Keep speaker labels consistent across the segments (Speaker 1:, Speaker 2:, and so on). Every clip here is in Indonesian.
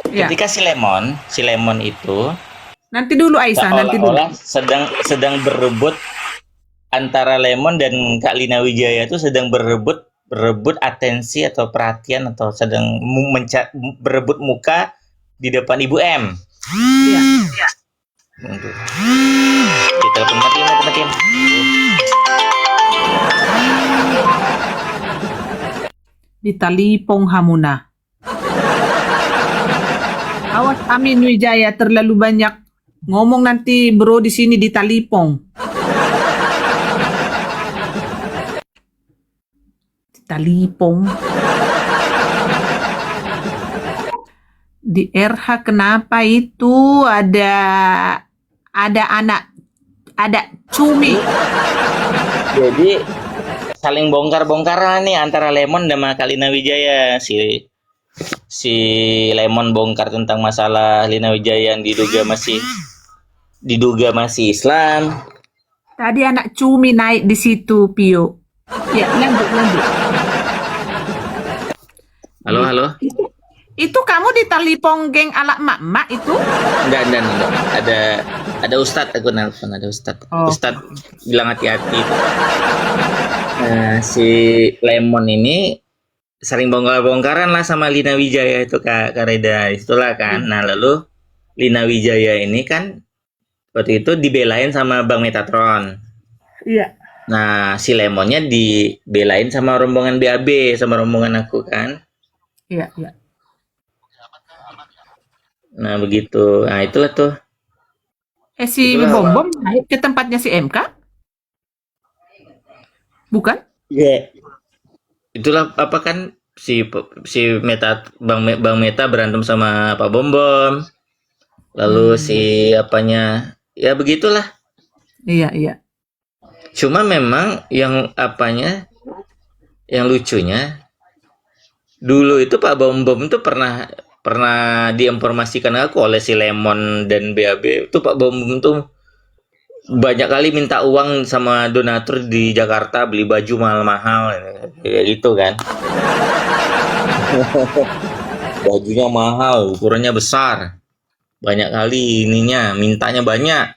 Speaker 1: Ya.
Speaker 2: Ketika si Lemon itu
Speaker 1: Nanti dulu Aisyah, nanti dulu.
Speaker 2: seolah-olah sedang berebut antara Lemon dan Kak Lina Wijaya itu sedang berebut atensi atau perhatian atau sedang berebut muka di depan Ibu M.
Speaker 1: Ya.
Speaker 2: Untuk ditelepon matiin.
Speaker 1: Di Talipong Hamuna. Awas Amin Wijaya terlalu banyak ngomong nanti bro di sini di Talipong. Di Talipong. Di RH kenapa itu ada anak, ada cumi.
Speaker 2: Jadi saling bongkar-bongkaran nih antara Lemon sama Kak Lina Wijaya. Si Lemon bongkar tentang masalah Lina Wijaya yang diduga masih Islam.
Speaker 1: Tadi anak cumi naik di situ, Pio. Ya, lanjut.
Speaker 2: Halo.
Speaker 1: Itu kamu di Talipong geng ala mak-mak itu?
Speaker 2: Enggak. Ada Ustadz, aku nelfon ada Ustadz.
Speaker 1: Oh.
Speaker 2: Ustadz bilang hati-hati. Nah, si Lemon ini sering bongkar-bongkaran lah sama Lina Wijaya itu Kak Reda. Itulah kan. Nah, lalu Lina Wijaya ini kan waktu itu dibelain sama Bang Metatron.
Speaker 1: Iya.
Speaker 2: Nah, si Lemonnya dibelain sama rombongan BAB, sama rombongan aku kan.
Speaker 1: Iya.
Speaker 2: Nah, begitu. Nah, itulah tuh.
Speaker 1: Si
Speaker 2: Itulah.
Speaker 1: Bom naik ke tempatnya si MK? Bukan?
Speaker 2: Iya. Itulah apa kan si Bang Meta berantem sama Pak Bom. Lalu si apanya ya begitulah.
Speaker 1: Iya.
Speaker 2: Cuma memang yang lucunya dulu itu Pak Bom itu pernah diinformasikan aku oleh si Lemon dan BAB itu Pak Bom itu banyak kali minta uang sama donatur di Jakarta beli baju mahal-mahal kayak gitu kan. Bajunya mahal, ukurannya besar. Banyak kali mintanya banyak.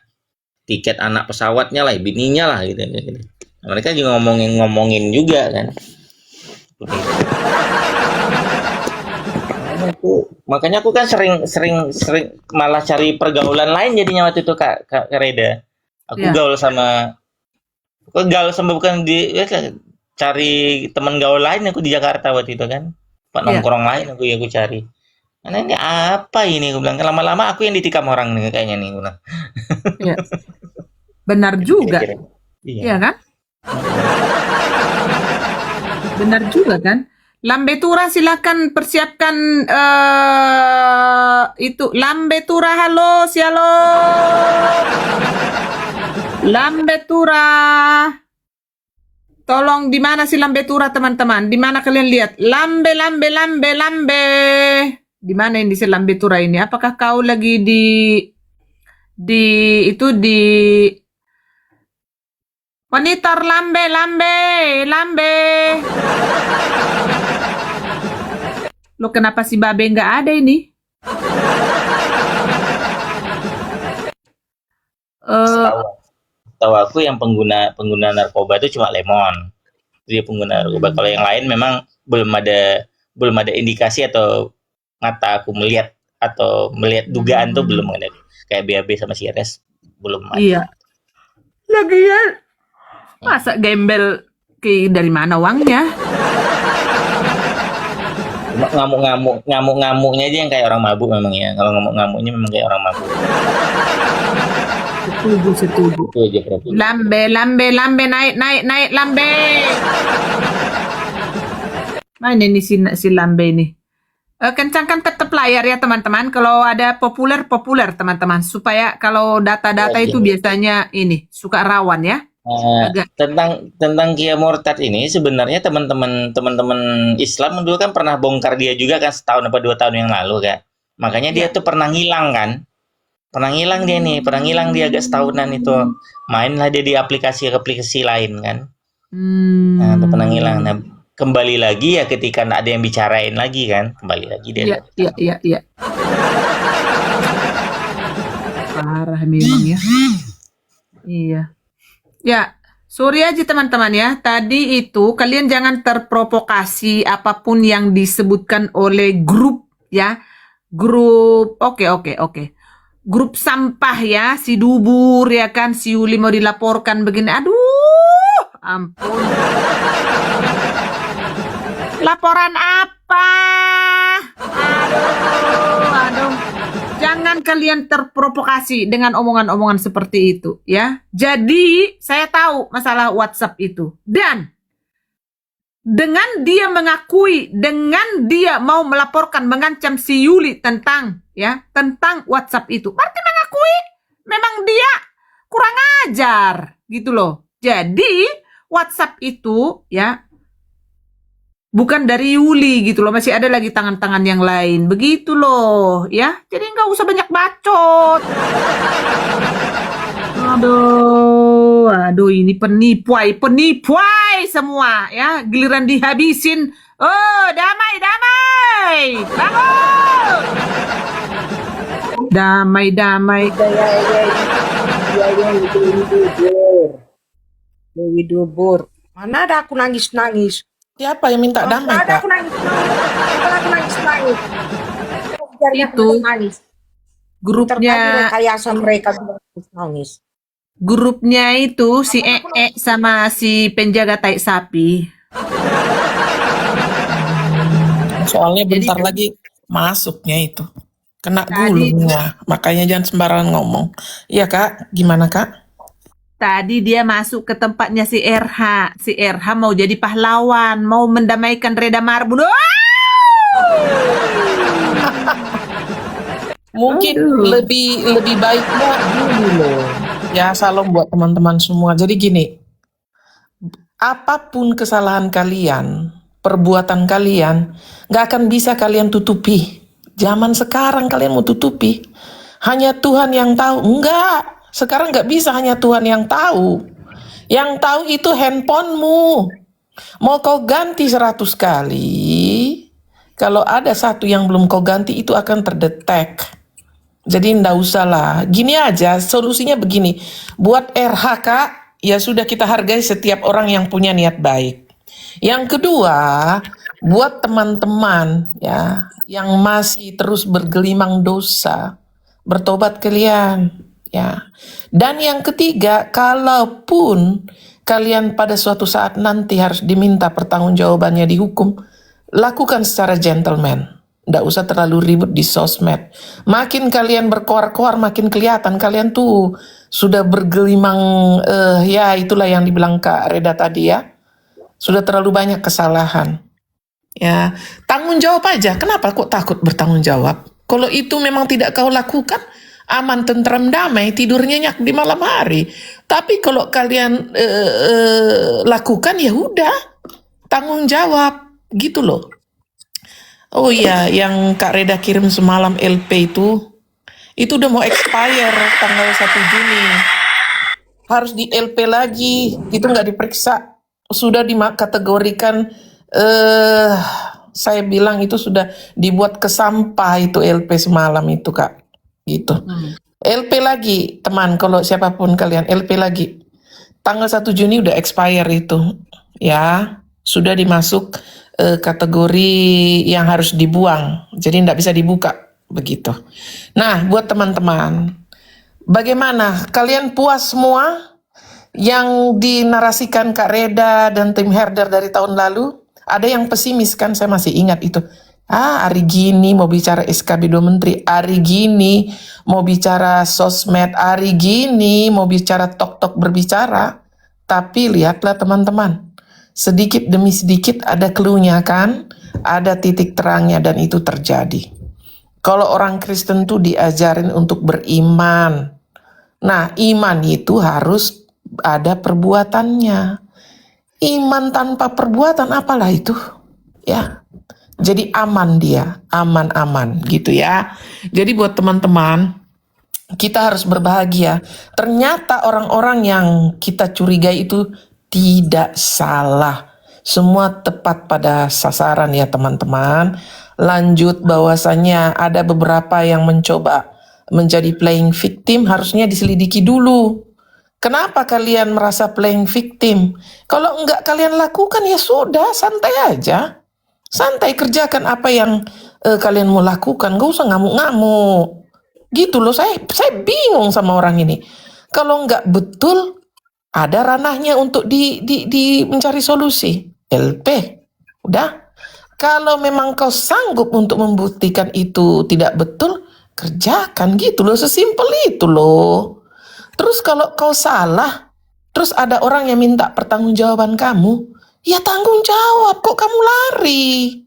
Speaker 2: Tiket anak pesawatnya lah, bininya lah gitu. Nah, mereka juga ngomongin juga kan. Makanya aku kan sering malah cari pergaulan lain jadinya waktu itu Kak Reda. Aku gaul sama bukan cari teman gaul lain aku di Jakarta waktu itu kan. Pak nongkrong lain aku cari. Karena ini apa ini? Aku bilang lama-lama aku yang ditikam orang nih kayaknya nih.
Speaker 1: Iya. Benar juga. Iya kan? Benar juga kan? Lambe Tura silakan persiapkan itu Lambe Tura halo. Lambe Tura. Tolong di mana si Lambe Tura teman-teman? Di mana kalian lihat? Lambe. Di mana ini si Lambe Tura ini? Apakah kau lagi di monitor Lambe. Lo kenapa si Babe nggak ada ini?
Speaker 2: Tahu aku yang pengguna narkoba itu cuma Lemon. Dia pengguna narkoba. Kalau yang lain memang belum ada indikasi atau mata aku melihat dugaan tuh belum ada. Kayak BAB sama CRS belum ada.
Speaker 1: Iya. Lagian masa gembel dari mana uangnya?
Speaker 2: Ngamuk-ngamuknya aja yang kayak orang mabuk memang ya. Kalau ngamuk-ngamuknya memang kayak orang mabuk.
Speaker 1: Setuju. Lambe naik Lambe. Mana ini si Lambe ini? Kencangkan tetap layar ya teman-teman. Kalau ada populer teman-teman supaya kalau data-data itu biasanya ini suka rawan ya.
Speaker 2: Tentang Kia Murtad ini sebenarnya teman-teman Islam dulu kan pernah bongkar dia juga kan setahun apa 2 tahun yang lalu kan. Makanya dia tuh pernah ngilang kan. Pernah ngilang dia agak setahunan itu. Mainlah dia di aplikasi lain kan. Nah, itu pernah ngilang. Nah, kembali lagi ya ketika nggak ada yang bicarain lagi kan. Kembali lagi dia.
Speaker 1: Iya. Parah memang ya. Iya. Ya, sorry aja teman-teman ya. Tadi itu kalian jangan terprovokasi apapun yang disebutkan oleh grup ya. Grup, oke. Grup sampah ya, si Dubur ya kan, si Yuli mau dilaporkan begini. Aduh, ampun. Laporan apa? Aduh. Jangan kalian terprovokasi dengan omongan-omongan seperti itu ya. Jadi saya tahu masalah WhatsApp itu. Dan dengan dia mengakui, dengan dia mau melaporkan, mengancam si Yuli tentang WhatsApp itu, berarti mengakui memang dia kurang ajar gitu loh. Jadi WhatsApp itu ya bukan dari Yuli gitu loh, masih ada lagi tangan-tangan yang lain begitu loh ya. Jadi nggak usah banyak bacot. Aduh, ini penipuai semua ya. Giliran dihabisin. Oh, damai. Bangun. Damai.
Speaker 3: Ya, Dewi Dubur. Mana ada aku nangis-nangis?
Speaker 4: Siapa yang minta damai,
Speaker 3: Ada
Speaker 4: Kak?
Speaker 3: aku nangis-nangis.
Speaker 1: Itu
Speaker 3: nangis.
Speaker 1: grupnya
Speaker 3: Rekayasa mereka nangis.
Speaker 1: grupnya itu si sama si penjaga tai sapi.
Speaker 4: Soalnya
Speaker 1: Jadi
Speaker 4: bentar lagi masuknya itu. Kena
Speaker 1: Tadi-
Speaker 4: gulungnya. Makanya jangan sembarangan ngomong. Iya, Kak. Gimana, Kak?
Speaker 1: Tadi dia masuk ke tempatnya si RH. Si RH mau jadi pahlawan, mau mendamaikan Reda Marbun.
Speaker 4: Mungkin
Speaker 1: Aduh.
Speaker 4: lebih baik buat dulu loh. Ya, salam buat teman-teman semua. Jadi gini, apapun kesalahan kalian, perbuatan kalian, nggak akan bisa kalian tutupi. Zaman sekarang kalian mau tutupi. Hanya Tuhan yang tahu. Enggak. Sekarang nggak bisa hanya Tuhan yang tahu. Yang tahu itu handphonemu. Mau kau ganti 100 kali, kalau ada satu yang belum kau ganti itu akan terdetek. Jadi ndak usah lah. Gini aja, solusinya begini. Buat RH, Kak, ya sudah kita hargai setiap orang yang punya niat baik. Yang kedua, buat teman-teman ya yang masih terus bergelimang dosa, bertobat kalian ya. Dan yang ketiga, kalaupun kalian pada suatu saat nanti harus diminta pertanggungjawabannya di hukum, lakukan secara gentleman. Nggak usah terlalu ribut di sosmed. Makin kalian berkoar-koar, makin kelihatan kalian tuh sudah bergelimang, ya itulah yang dibilang Kak Reda tadi ya. Sudah terlalu banyak kesalahan. Ya, tanggung jawab aja. Kenapa kok takut bertanggung jawab? Kalau itu memang tidak kau lakukan, aman, tentram, damai, tidur nyenyak di malam hari. Tapi kalau kalian lakukan, ya udah, tanggung jawab, gitu loh. Oh iya, yang Kak Reda kirim semalam LP itu udah mau expire tanggal 1 Juni. Harus di LP lagi, itu nggak diperiksa. Sudah dikategorikan, saya bilang itu sudah dibuat ke sampah itu LP semalam itu, Kak. Gitu. LP lagi, teman, kalau siapapun kalian, LP lagi. Tanggal 1 Juni udah expire itu. Ya, sudah dimasuk kategori yang harus dibuang. Jadi nggak bisa dibuka, begitu. Nah, buat teman-teman, bagaimana? Kalian puas semua yang dinarasikan Kak Reda dan tim Herder dari tahun lalu? Ada yang pesimis kan, saya masih ingat itu. Hari gini mau bicara SKB 2 Menteri, hari gini mau bicara sosmed, hari gini mau bicara tok-tok berbicara. Tapi lihatlah teman-teman, sedikit demi sedikit ada clue-nya kan, ada titik terangnya dan itu terjadi. Kalau orang Kristen tuh diajarin untuk beriman. Nah, iman itu harus ada perbuatannya. Iman tanpa perbuatan apalah itu? Ya. Jadi aman dia, aman-aman gitu ya. Jadi buat teman-teman, kita harus berbahagia. Ternyata orang-orang yang kita curigai itu tidak salah. Semua tepat pada sasaran ya teman-teman. lanjut bahwasannya ada beberapa yang mencoba menjadi playing victim, harusnya diselidiki dulu. Kenapa kalian merasa playing victim? Kalau enggak kalian lakukan ya sudah, santai aja. Santai, kerjakan apa yang kalian mau lakukan, gak usah ngamuk-ngamuk. Gitu loh, saya bingung sama orang ini. Kalau enggak betul, ada ranahnya untuk di mencari solusi. LP, udah. Kalau memang kau sanggup untuk membuktikan itu tidak betul, kerjakan gitu loh, sesimpel itu loh. Terus kalau kau salah, terus ada orang yang minta pertanggungjawaban kamu, ya tanggung jawab, kok kamu lari?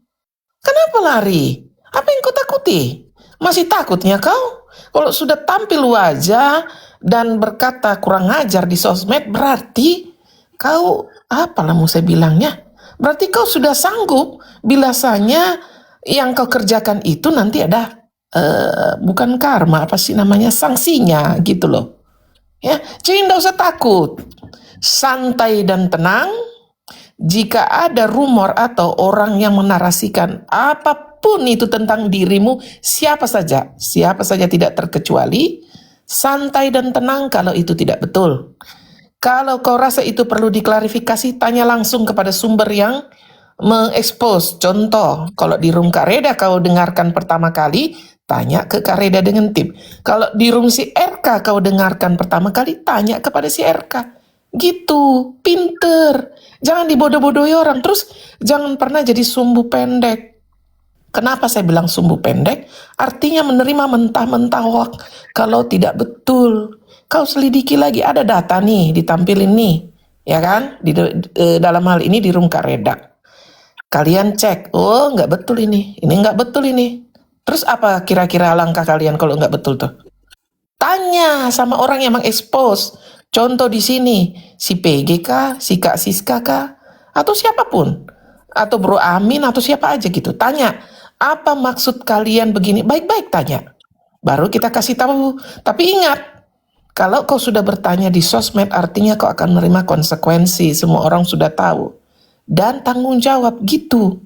Speaker 4: Kenapa lari? Apa yang kau takuti? Masih takutnya kau? Kalau sudah tampil wajah dan berkata kurang ajar di sosmed, berarti kau, apalah mau saya bilangnya? Berarti kau sudah sanggup, bilasanya yang kau kerjakan itu nanti ada, bukan karma, apa sih namanya, sanksinya gitu loh. Ya, jadi nggak usah takut, santai dan tenang. Jika ada rumor atau orang yang menarasikan apapun itu tentang dirimu, siapa saja tidak terkecuali, santai dan tenang kalau itu tidak betul. Kalau kau rasa itu perlu diklarifikasi, tanya langsung kepada sumber yang mengekspos. Contoh, kalau di room Kak Reda kau dengarkan pertama kali, tanya ke Kak Reda dengan tim. Kalau di room si RK kau dengarkan pertama kali, tanya kepada si RK. Gitu, pinter. Jangan dibodoh-bodohi orang. Terus jangan pernah jadi sumbu pendek. Kenapa saya bilang sumbu pendek? Artinya menerima mentah-mentah hoak kalau tidak betul. Kau selidiki lagi, ada data nih, ditampilin nih. Ya kan? Dalam hal ini di room Kak Reda. Kalian cek, oh nggak betul ini nggak betul ini. Terus apa kira-kira langkah kalian kalau nggak betul tuh? Tanya sama orang yang mengekspos. Contoh di sini, si PG kah, si Kak Siska kah, atau siapapun, atau Bro Amin atau siapa aja gitu. Tanya, apa maksud kalian begini? Baik-baik tanya. Baru kita kasih tahu. Tapi ingat, kalau kau sudah bertanya di sosmed, artinya kau akan menerima konsekuensi. Semua orang sudah tahu. Dan tanggung jawab gitu.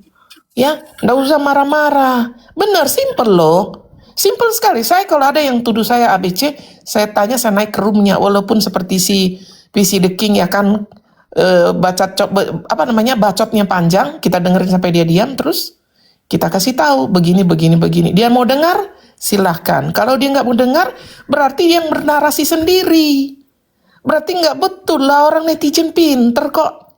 Speaker 4: Ya, nggak usah marah-marah. Benar, simple loh. Simple sekali. Saya kalau ada yang tuduh saya ABC, saya tanya, saya naik ke roomnya. Walaupun seperti si PC The King ya kan, bacotnya panjang, kita dengerin sampai dia diam, terus kita kasih tahu begini. Dia mau dengar, silahkan. Kalau dia nggak mau dengar, berarti dia yang bernarasi sendiri. Berarti nggak betul lah, orang netizen pinter kok.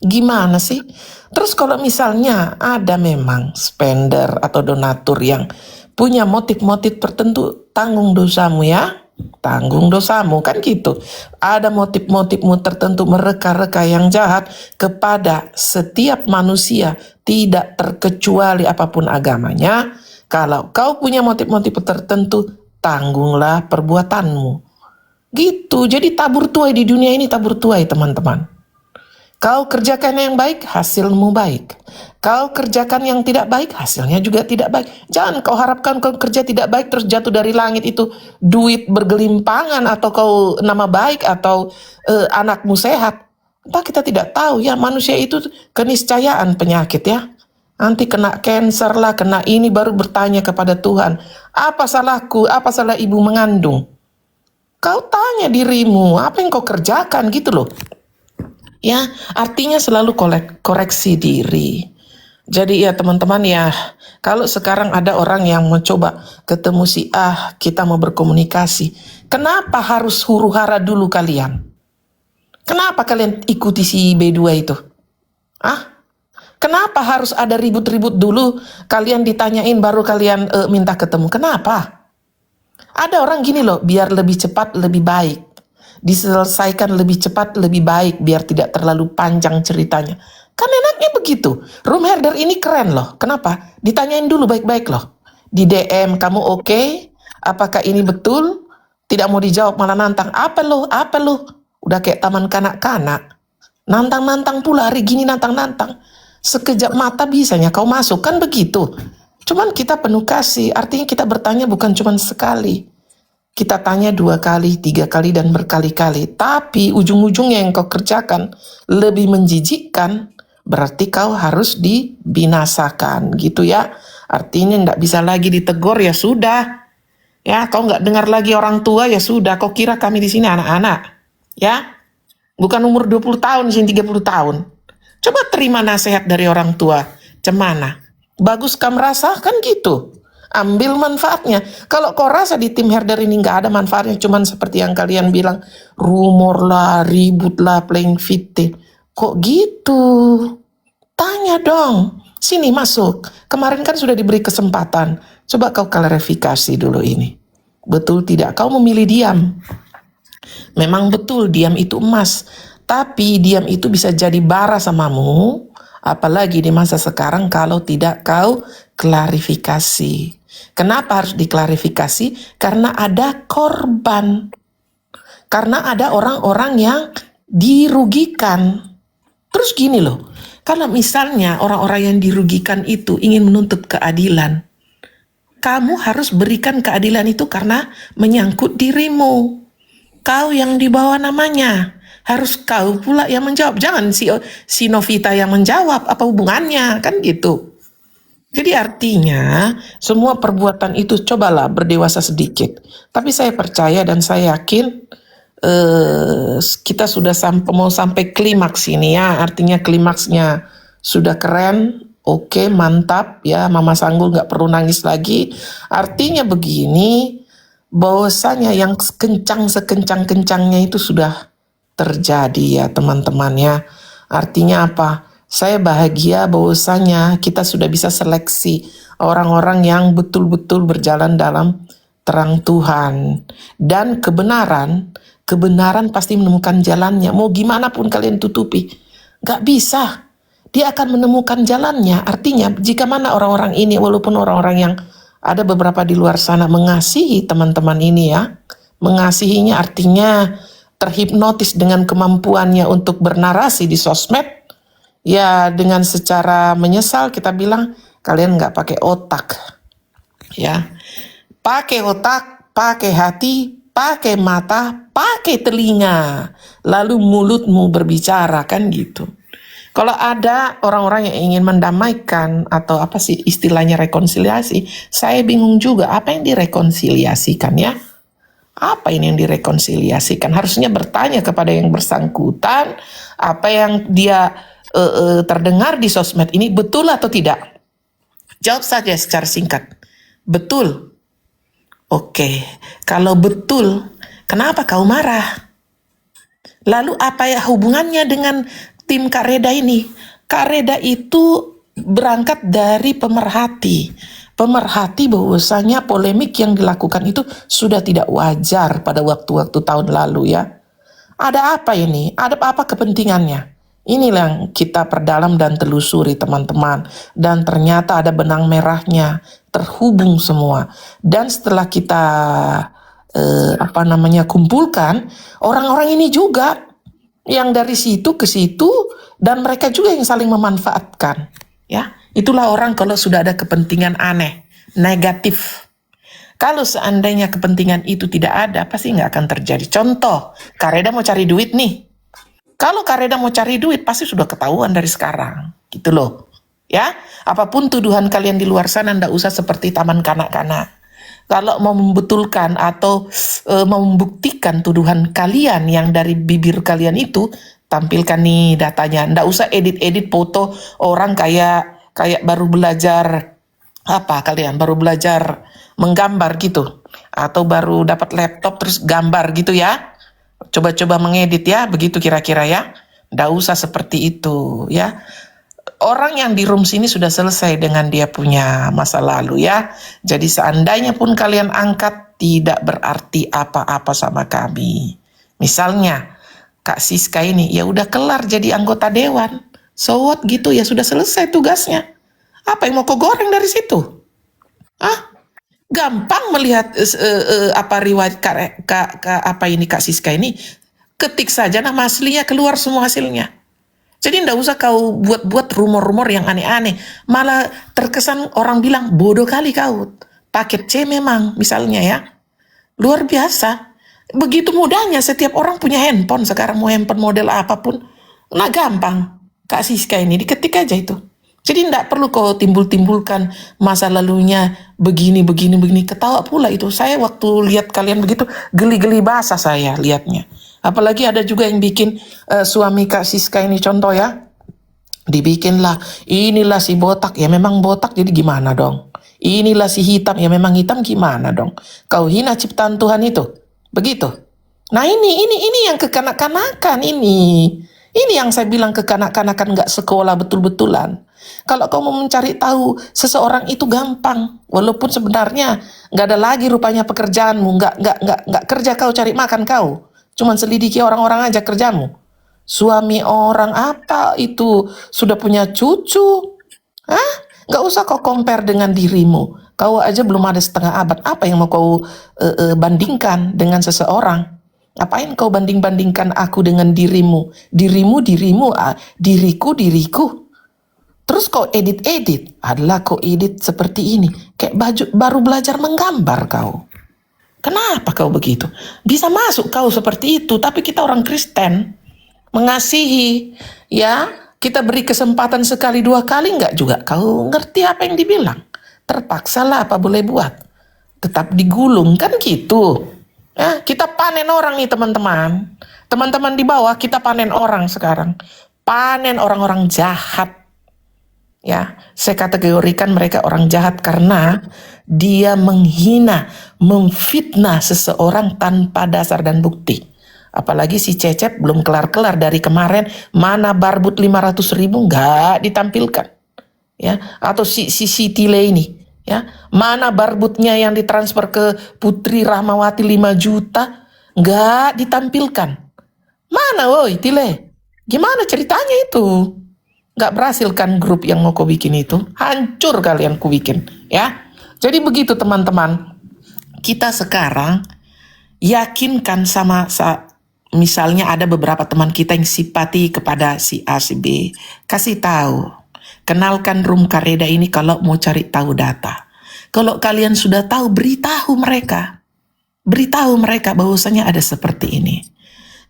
Speaker 4: Gimana sih? Terus kalau misalnya ada memang spender atau donatur yang punya motif-motif tertentu, tanggung dosamu ya. Tanggung dosamu, kan gitu. Ada motif-motifmu tertentu mereka-reka yang jahat kepada setiap manusia, tidak terkecuali apapun agamanya. Kalau kau punya motif-motif tertentu, tanggunglah perbuatanmu. Gitu, jadi tabur tuai di dunia ini, tabur tuai teman-teman. Kau kerjakan yang baik, hasilmu baik. Kau kerjakan yang tidak baik, hasilnya juga tidak baik. Jangan kau harapkan kau kerja tidak baik terus jatuh dari langit itu duit bergelimpangan, atau kau nama baik, atau anakmu sehat. Entah, kita tidak tahu ya, manusia itu keniscayaan penyakit ya. Nanti kena cancer lah, kena ini, baru bertanya kepada Tuhan, apa salahku, apa salah ibu mengandung? Kau tanya dirimu, apa yang kau kerjakan gitu loh. Ya, artinya selalu koreksi diri. Jadi ya teman-teman ya, kalau sekarang ada orang yang mencoba ketemu si A, kita mau berkomunikasi, kenapa harus huru-hara dulu kalian? Kenapa kalian ikuti si B2 itu? Kenapa harus ada ribut-ribut dulu, kalian ditanyain baru kalian minta ketemu? Kenapa? Ada orang gini loh, biar lebih cepat lebih baik. Diselesaikan lebih cepat lebih baik, biar tidak terlalu panjang ceritanya. Kan enaknya begitu. Room herder ini keren loh. Kenapa? Ditanyain dulu baik-baik loh. Di DM, kamu oke? Apakah ini betul? Tidak mau dijawab malah nantang. Apa lo? Udah kayak taman kanak-kanak. Nantang-nantang pula, hari gini nantang-nantang. Sekejap mata bisanya kau masuk, kan begitu. Cuman kita penuh kasih, artinya kita bertanya bukan cuman sekali. Kita tanya 2 kali, 3 kali, dan berkali-kali. Tapi ujung-ujungnya yang kau kerjakan lebih menjijikkan, berarti kau harus dibinasakan gitu ya. Artinya nggak bisa lagi ditegur, ya sudah. Ya, kau nggak dengar lagi orang tua, ya sudah. Kau kira kami di sini anak-anak? Ya, bukan umur 20 tahun, di sini 30 tahun. Coba terima nasihat dari orang tua. Cemana? Bagus kamu rasa? Kan gitu. Ambil manfaatnya. Kalau kau rasa di tim herder ini nggak ada manfaatnya, cuman seperti yang kalian bilang, rumor lah, ribut lah, playing victim. Kok gitu? Tanya dong. Sini masuk. Kemarin kan sudah diberi kesempatan. Coba kau klarifikasi dulu ini. Betul tidak? Kau memilih diam. Memang betul diam itu emas. Tapi diam itu bisa jadi bara samamu. Apalagi di masa sekarang kalau tidak kau klarifikasi. Kenapa harus diklarifikasi? Karena ada korban. Karena ada orang-orang yang dirugikan. Terus gini loh, kalau misalnya orang-orang yang dirugikan itu ingin menuntut keadilan, kamu harus berikan keadilan itu karena menyangkut dirimu. Kau yang dibawa namanya, harus kau pula yang menjawab. Jangan si Novita yang menjawab, apa hubungannya, kan gitu. Jadi artinya semua perbuatan itu cobalah berdewasa sedikit. Tapi saya percaya dan saya yakin kita sudah mau sampai klimaks ini ya. Artinya klimaksnya sudah keren, oke, mantap ya. Mama Sanggul nggak perlu nangis lagi. Artinya begini, bahwasanya yang sekencang-kencangnya itu sudah terjadi ya teman-teman ya. Artinya apa? Saya bahagia bahwasanya kita sudah bisa seleksi orang-orang yang betul-betul berjalan dalam terang Tuhan. Dan kebenaran pasti menemukan jalannya. Mau gimana pun kalian tutupi, gak bisa. Dia akan menemukan jalannya. Artinya jika mana orang-orang ini, walaupun orang-orang yang ada beberapa di luar sana mengasihi teman-teman ini ya, mengasihinya artinya terhipnotis dengan kemampuannya untuk bernarasi di sosmed, ya dengan secara menyesal kita bilang kalian nggak pakai otak, ya pakai otak, pakai hati, pakai mata, pakai telinga, lalu mulutmu berbicara, kan gitu. Kalau ada orang-orang yang ingin mendamaikan atau apa sih istilahnya rekonsiliasi, saya bingung juga apa yang direkonsiliasikan ya. Apa ini yang direkonsiliasikan? Harusnya bertanya kepada yang bersangkutan, apa yang dia terdengar di sosmed ini betul atau tidak? Jawab saja secara singkat. Betul. Oke, kalau betul, kenapa kau marah? Lalu apa ya hubungannya dengan tim Kak Reda ini? Kak Reda itu berangkat dari pemerhati bahwasanya polemik yang dilakukan itu sudah tidak wajar pada waktu-waktu tahun lalu ya. Ada apa ini? Ada apa kepentingannya? Inilah yang kita perdalam dan telusuri teman-teman. Dan ternyata ada benang merahnya, terhubung semua. Dan setelah kita kumpulkan, orang-orang ini juga yang dari situ ke situ, dan mereka juga yang saling memanfaatkan. Ya, itulah orang kalau sudah ada kepentingan aneh, negatif. Kalau seandainya kepentingan itu tidak ada, pasti nggak akan terjadi. Contoh, Kak Reda mau cari duit nih. Kalau Kak Reda mau cari duit, pasti sudah ketahuan dari sekarang. Gitu loh. Ya, apapun tuduhan kalian di luar sana, ndak usah seperti taman kanak-kanak. Kalau mau membetulkan atau mau membuktikan tuduhan kalian yang dari bibir kalian itu, tampilkan nih datanya. Ndak usah edit-edit foto orang kayak baru belajar kalian baru belajar menggambar gitu, atau baru dapat laptop terus gambar gitu ya. Coba-coba mengedit ya, begitu kira-kira ya. Nggak usah seperti itu ya. Orang yang di room sini sudah selesai dengan dia punya masa lalu ya. Jadi seandainya pun kalian angkat, tidak berarti apa-apa sama kami. Misalnya Kak Siska ini ya udah kelar jadi anggota dewan. So what gitu ya, sudah selesai tugasnya. Apa yang mau kau goreng dari situ? Gampang melihat riwayat Kak Siska ini. Ketik saja nama aslinya, keluar semua hasilnya. Jadi ndak usah kau buat-buat rumor-rumor yang aneh-aneh. Malah terkesan orang bilang bodoh kali kau. Paket C memang misalnya ya. Luar biasa. Begitu mudahnya setiap orang punya handphone sekarang, mau handphone model apapun. Nah gampang. Kak Siska ini diketik aja itu. Jadi tidak perlu kau timbul-timbulkan masa lalunya begini. Ketawa pula itu. Saya waktu lihat kalian begitu, geli-geli bahasa saya lihatnya. Apalagi ada juga yang bikin suami Kak Siska ini contoh ya. Dibikinlah, inilah si botak, ya memang botak jadi gimana dong. Inilah si hitam, ya memang hitam gimana dong. Kau hina ciptaan Tuhan itu. Begitu. Nah ini yang kekanak-kanakan ini. Ini yang saya bilang kekanak-kanakan nggak sekolah betul-betulan. Kalau kau mau mencari tahu seseorang itu gampang, walaupun sebenarnya nggak ada lagi rupanya pekerjaanmu, nggak kerja kau cari makan kau, cuman selidiki orang-orang aja kerjamu. Suami orang apa itu sudah punya cucu, nggak usah kau compare dengan dirimu. Kau aja belum ada setengah abad, apa yang mau kau bandingkan dengan seseorang? Ngapain kau banding-bandingkan aku dengan dirimu? Dirimu, diriku. Terus kau edit. Adalah kau edit seperti ini. Kayak baju baru belajar menggambar kau. Kenapa kau begitu? Bisa masuk kau seperti itu, tapi kita orang Kristen. Mengasihi. Ya, kita beri kesempatan sekali dua kali enggak juga. Kau ngerti apa yang dibilang? Terpaksalah apa boleh buat. Tetap digulung, kan gitu. Ya, kita panen orang nih teman-teman. Teman-teman di bawah kita panen orang sekarang. Panen orang-orang jahat. Ya, saya kategorikan mereka orang jahat karena dia menghina, memfitnah seseorang tanpa dasar dan bukti. Apalagi si Cecep belum kelar-kelar dari kemarin, mana barbut 500.000 nggak ditampilkan. Ya, atau si Tile ini, ya, mana barbutnya yang ditransfer ke Putri Rahmawati 5 juta nggak ditampilkan. Mana woi Tile? Gimana ceritanya itu? Nggak berhasil kan grup yang mau kau bikin itu? Hancur kalian ku bikin, ya. Jadi begitu teman-teman. Kita sekarang yakinkan misalnya ada beberapa teman kita yang simpati kepada si A, si B. Kasih tahu. Kenalkan Room Kareda ini kalau mau cari tahu data. Kalau kalian sudah tahu, beritahu mereka. Beritahu mereka bahwasanya ada seperti ini.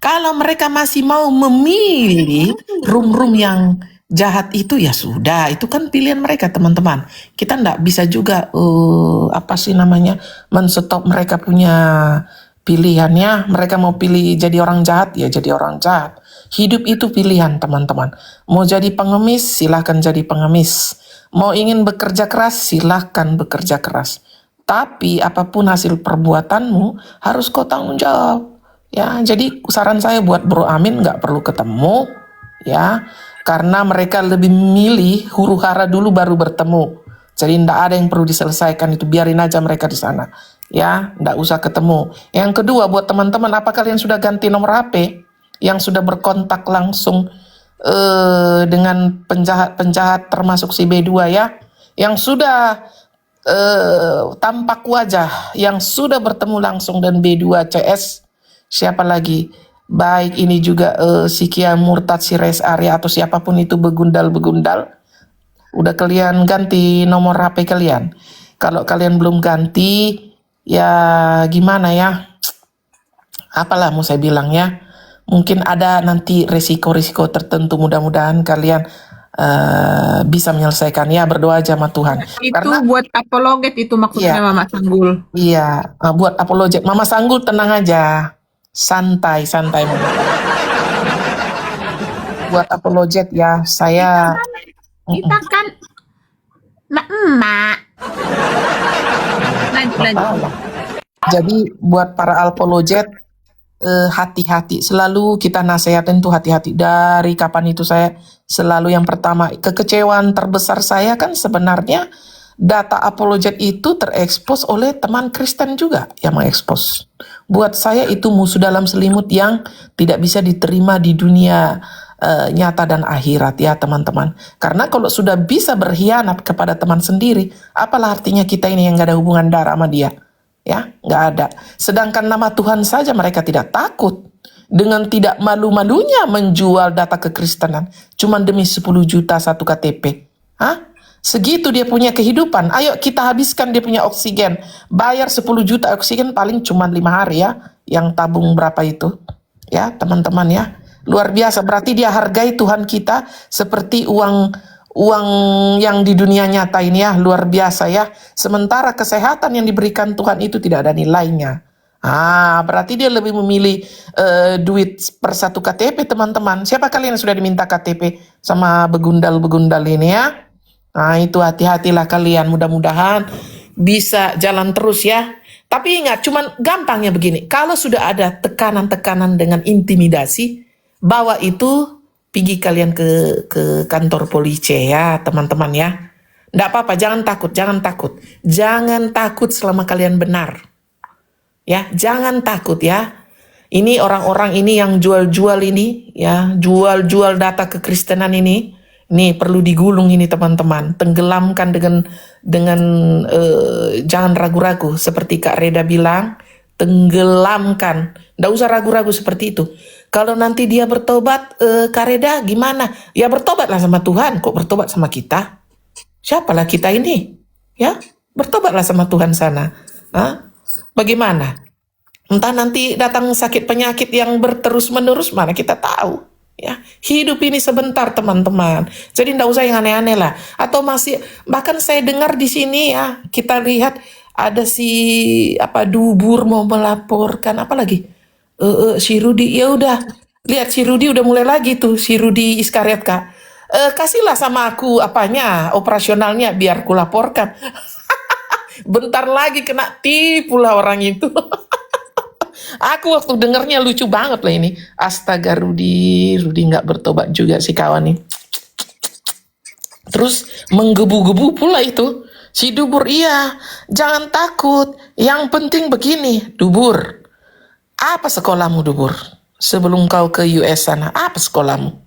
Speaker 4: Kalau mereka masih mau memilih room-room yang jahat itu, ya sudah, itu kan pilihan mereka teman-teman. Kita nggak bisa juga menstop mereka punya pilihannya. Mereka mau pilih jadi orang jahat, ya jadi orang jahat. Hidup itu pilihan teman-teman. Mau jadi pengemis, silahkan jadi pengemis. Mau ingin bekerja keras, silahkan bekerja keras. Tapi apapun hasil perbuatanmu harus kau tanggung jawab. Ya, jadi saran saya buat Bro Amin nggak perlu ketemu, ya. Karena mereka lebih milih huru hara dulu baru bertemu. Jadi tidak ada yang perlu diselesaikan itu, biarin aja mereka di sana. Ya, tidak usah ketemu. Yang kedua buat teman-teman, apa kalian sudah ganti nomor HP yang sudah berkontak langsung dengan penjahat termasuk si B2 ya, yang sudah tampak wajah, yang sudah bertemu langsung dan B2 CS, siapa lagi? Baik ini juga si Kia Murtad, si Res Area atau siapapun itu begundal. Udah kalian ganti nomor HP kalian. Kalau kalian belum ganti, ya gimana ya? Apalah mau saya bilang ya. Mungkin ada nanti resiko-resiko tertentu, mudah-mudahan kalian bisa menyelesaikan ya, berdoa aja sama Tuhan.
Speaker 1: Itu
Speaker 4: Karena
Speaker 1: buat apologet itu maksudnya
Speaker 4: iya,
Speaker 1: Mama Sanggul.
Speaker 4: iya, buat apologet. Mama Sanggul tenang aja. Santai Mama. Buat apologet ya, saya
Speaker 1: Kita kan emak. Lanjut.
Speaker 4: Jadi buat para apologet, hati-hati. Selalu kita nasihatin tuh hati-hati. Dari kapan itu saya selalu yang pertama, kekecewaan terbesar saya kan sebenarnya data apologet itu terekspos oleh teman Kristen juga yang mengekspos. Buat saya itu musuh dalam selimut yang tidak bisa diterima di dunia nyata dan akhirat ya teman-teman. Karena kalau sudah bisa berkhianat kepada teman sendiri, apalah artinya kita ini yang gak ada hubungan darah sama dia? Ya, nggak ada. Sedangkan nama Tuhan saja mereka tidak takut. Dengan tidak malu-malunya menjual data kekristenan. Cuman demi 10 juta satu KTP. Segitu dia punya kehidupan. Ayo kita habiskan dia punya oksigen. Bayar 10 juta oksigen paling cuma 5 hari ya. Yang tabung berapa itu. Ya teman-teman ya. Luar biasa. Berarti dia hargai Tuhan kita seperti uang uang yang di dunia nyata ini ya luar biasa ya. Sementara kesehatan yang diberikan Tuhan itu tidak ada nilainya. Berarti dia lebih memilih duit per satu KTP, teman-teman. Siapa kalian yang sudah diminta KTP sama begundal-begundal ini ya? Nah, itu hati-hatilah kalian. Mudah-mudahan bisa jalan terus ya. Tapi ingat, cuman gampangnya begini. Kalau sudah ada tekanan-tekanan dengan intimidasi, bawa itu pergi kalian ke kantor polisi ya, teman-teman ya. Nggak apa-apa, jangan takut, jangan takut. Jangan takut selama kalian benar. Ya, jangan takut ya. Ini orang-orang ini yang jual-jual ini ya, jual-jual data kekristenan ini perlu digulung ini teman-teman. Tenggelamkan dengan jangan ragu-ragu seperti Kak Reda bilang, tenggelamkan. Nggak usah ragu-ragu seperti itu. Kalau nanti dia bertobat, Kak Reda gimana? Ya bertobatlah sama Tuhan, kok bertobat sama kita? Siapalah kita ini? Ya, bertobatlah sama Tuhan sana. Bagaimana? Entah nanti datang sakit penyakit yang berterus-menerus, mana kita tahu. Ya, hidup ini sebentar teman-teman. Jadi nggak usah yang aneh-aneh lah. Atau bahkan saya dengar di sini ya, kita lihat ada si Dubur mau melaporkan apa lagi? Si Rudi, ya udah lihat si Rudi udah mulai lagi tuh, si Rudi Iskariot Kak. Kasihlah sama aku operasionalnya biar ku laporkan. Bentar lagi kena tipu lah orang itu. Aku waktu dengernya lucu banget lah ini. Astaga, Rudi nggak bertobat juga si kawan nih. Terus menggebu-gebu pula itu si Dubur. Iya, jangan takut. Yang penting begini, Dubur. Apa sekolahmu, Dubur? Sebelum kau ke US sana, apa sekolahmu?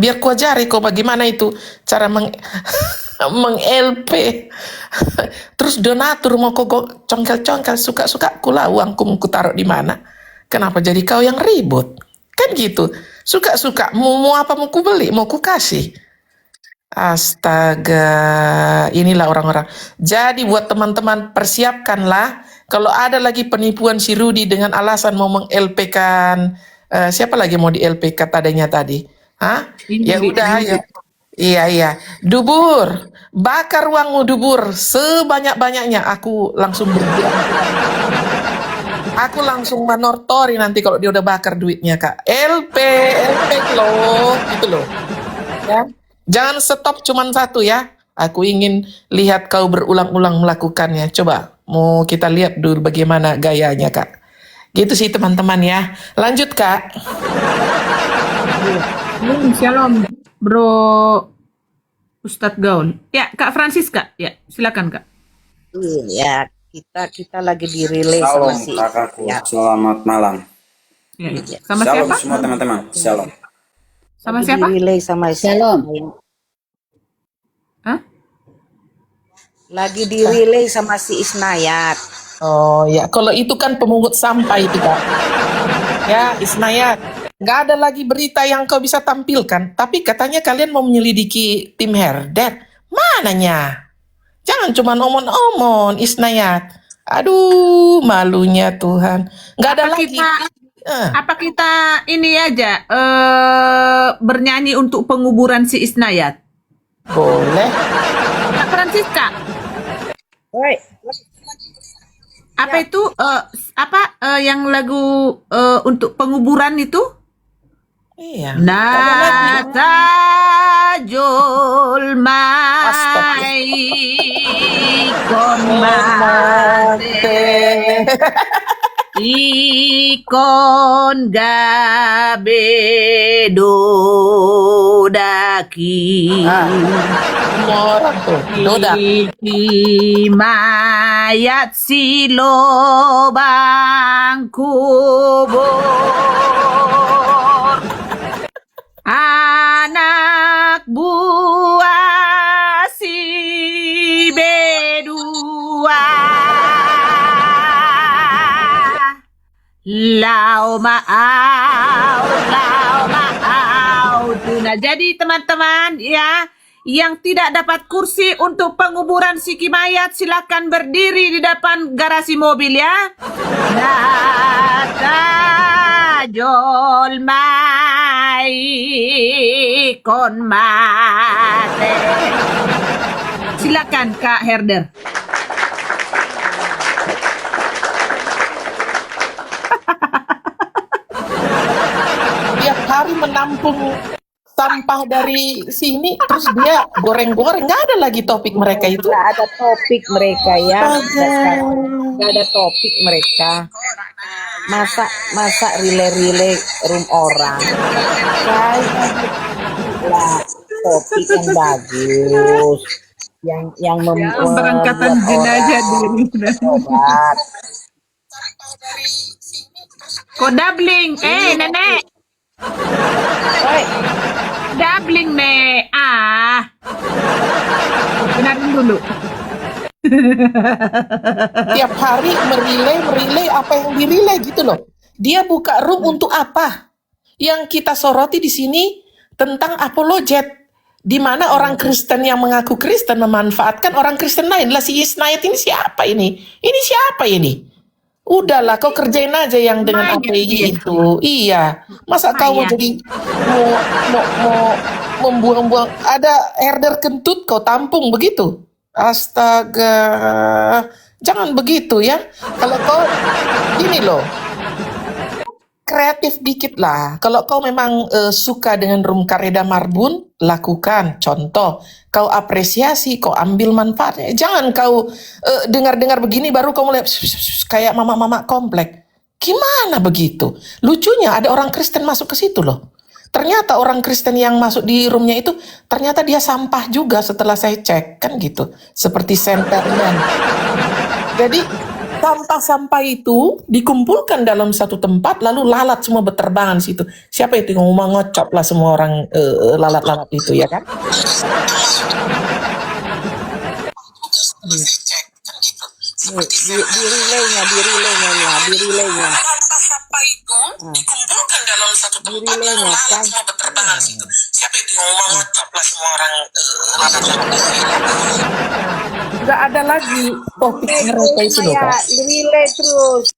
Speaker 4: Biar ku ajari kau bagaimana itu cara meng-LP. Terus donatur mau kau congkel-congkel, suka-suka kula uangku mau taruh di mana. Kenapa jadi kau yang ribut? Kan gitu. Suka-suka mau apa mau ku beli, mau ku kasih. Astaga, inilah orang-orang. Jadi buat teman-teman persiapkanlah kalau ada lagi penipuan si Rudi dengan alasan mau meng-LP-kan siapa lagi mau di-LP katanya tadi? Ya udah ya. Iya. Dubur, bakar uangmu Dubur sebanyak-banyaknya. Aku langsung bergerak. Aku langsung manortori nanti kalau dia udah bakar duitnya, Kak. LP loh, gitu loh. Ya. Jangan stop cuman satu ya. Aku ingin lihat kau berulang-ulang melakukannya. Coba, mau kita lihat dulu bagaimana gayanya, Kak. Gitu sih teman-teman ya. Lanjut, Kak.
Speaker 1: Shalom, Bro Ustadz Gaul. Ya, Kak Francisca. Ya, silakan, Kak.
Speaker 3: Iya, kita lagi di relay sama
Speaker 5: Shalom
Speaker 3: si
Speaker 5: kakakku,
Speaker 3: ya.
Speaker 5: selamat malam.
Speaker 1: Ya. Sama
Speaker 5: Shalom
Speaker 1: siapa?
Speaker 5: semua teman-teman, shalom.
Speaker 1: Sama
Speaker 3: Lagi
Speaker 1: siapa?
Speaker 3: di relay sama si
Speaker 6: Shalom.
Speaker 1: Hah?
Speaker 3: Lagi di relay sama si Isnayat.
Speaker 4: Oh ya, kalau itu kan pemungut sampah itu, Kak. Ya, Isnayat. Nggak ada lagi berita yang kau bisa tampilkan. Tapi katanya kalian mau menyelidiki tim Herder. Mananya? Jangan cuma omon-omon, Isnayat. Aduh, malunya Tuhan. Nggak ada lagi.
Speaker 1: Apa kita ini aja bernyanyi untuk penguburan si Isnayat?
Speaker 4: Boleh.
Speaker 1: Kak Francisca,
Speaker 3: Woi,
Speaker 1: apa itu yang lagu untuk penguburan itu?
Speaker 4: Iya.
Speaker 1: Natajul mai kon mate ikon gabedo daki
Speaker 4: Orang tuh, Doda.
Speaker 1: Iki mayat silo kubur anak buah si bedua lau maau tuna. Jadi teman-teman ya, yang tidak dapat kursi untuk penguburan Siki mayat silakan berdiri di depan garasi mobil ya. Natajol mai kon mate. Silakan Kak Herder.
Speaker 4: Tiap hari menampung sampah dari sini, terus dia goreng-goreng. Nggak ada lagi topik mereka itu.
Speaker 3: Nggak ada topik mereka ya. Nggak ada topik mereka. Masa rile-rile room orang. Lah topik yang bagus. Yang
Speaker 1: Pemberangkatan
Speaker 3: membuat
Speaker 1: jenazah
Speaker 3: orang
Speaker 1: diri.
Speaker 3: obat.
Speaker 1: Kok dabling? Nenek.
Speaker 3: Oi,
Speaker 1: Dabling, Nek. Benarin dulu.
Speaker 4: Tiap hari merilai apa yang dirilai gitu loh. Dia buka room untuk apa? Yang kita soroti di sini tentang apologet, di mana orang Kristen yang mengaku Kristen memanfaatkan orang Kristen lain. Lah si Isnayat ini siapa ini? Ini siapa ini? Udahlah, kau kerjain aja yang dengan
Speaker 1: Lumayan,
Speaker 4: API
Speaker 1: iya.
Speaker 4: itu. Iya, masa kau mau
Speaker 1: Lumayan.
Speaker 4: jadi mau membuang-buang? Ada herder kentut kau tampung begitu? Astaga, jangan begitu ya. Kalau kau gini loh, kreatif dikit lah. Kalau kau memang suka dengan room Kareda Marbun, lakukan. Contoh, kau apresiasi, kau ambil manfaatnya. Jangan kau dengar-dengar begini baru kau mulai kayak mama-mama komplek. Gimana begitu? Lucunya ada orang Kristen masuk ke situ loh. Ternyata orang Kristen yang masuk di roomnya itu, ternyata dia sampah juga setelah saya cek. Kan gitu. Seperti senternya. Jadi sampah-sampah itu dikumpulkan dalam satu tempat, lalu lalat semua berterbangan situ. Siapa itu yang mau ngocop lah semua orang lalat-lalat itu ya kan?
Speaker 3: di relaynya.
Speaker 4: Sampah itu dikumpulkan dalam satu tempat, lalu lalat semua berterbangan situ. Siapa itu yang mau ngocop lah semua orang lalat-lalat itu ya kan? Nggak ada lagi topik mereka itu loh Pak.
Speaker 3: Relay terus.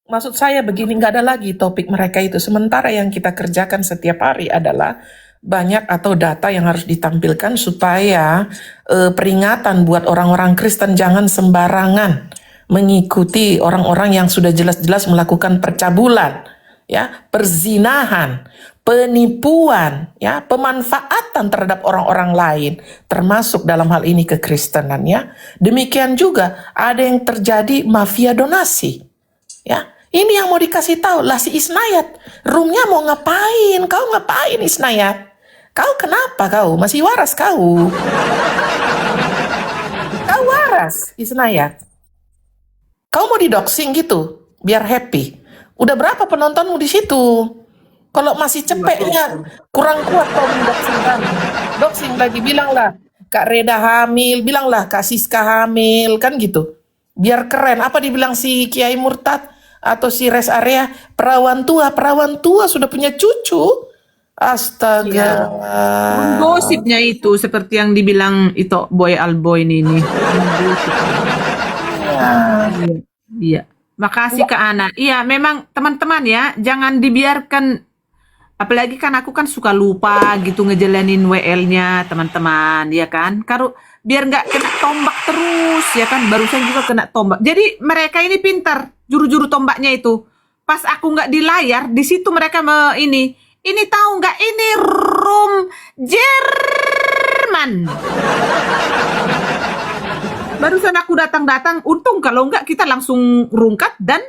Speaker 4: Maksud saya begini, nggak ada lagi topik mereka itu. Sementara yang kita kerjakan setiap hari adalah banyak atau data yang harus ditampilkan supaya peringatan buat orang-orang Kristen jangan sembarangan mengikuti orang-orang yang sudah jelas-jelas melakukan percabulan, ya, perzinahan, penipuan, ya, pemanfaatan terhadap orang-orang lain, termasuk dalam hal ini kekristenan, ya. Demikian juga ada yang terjadi mafia donasi, ya. Ini yang mau dikasih tahu lah si Isnayat, roomnya mau ngapain? Kau ngapain Isnayat? Kau kenapa kau? Masih waras kau? Kau waras Isnayat? Kau mau didoxing gitu biar happy? Udah berapa penontonmu di situ? Kalau masih cepetnya kurang kuat kau mendoxing lagi. Doxing lagi, bilanglah Kak Reda hamil, bilanglah Kak Siska hamil, kan gitu. Biar keren. Apa dibilang si Kiai Murtad atau si Res Area, perawan tua sudah punya cucu. Astaga.
Speaker 1: Gosipnya itu seperti yang dibilang itu Boy Alboy ini. Iya. Makasih Kak Ana. Iya, memang teman-teman ya, jangan dibiarkan, apalagi kan aku kan suka lupa gitu ngejalanin WL-nya teman-teman, ya kan? Biar nggak kena tombak terus, ya kan? Barusan juga kena tombak. Jadi mereka ini pintar, juru-juru tombaknya itu. Pas aku nggak di layar, di situ mereka ini tahu nggak, ini room Jerman. Barusan aku datang, untung kalau nggak kita langsung rungkat dan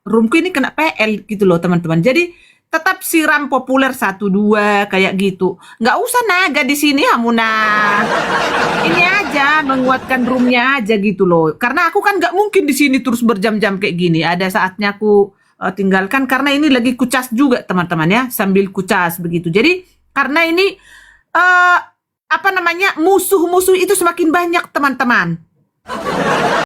Speaker 1: roomku ini kena PL gitu loh teman-teman. Jadi tetap siram populer 1-2 kayak gitu. Nggak usah naga di sini Hamuna. Ini aja menguatkan roomnya aja gitu loh. Karena aku kan nggak mungkin di sini terus berjam-jam kayak gini. Ada saatnya aku tinggalkan karena ini lagi kucas juga teman-teman ya, sambil kucas begitu. Jadi karena ini musuh-musuh itu semakin banyak teman-teman.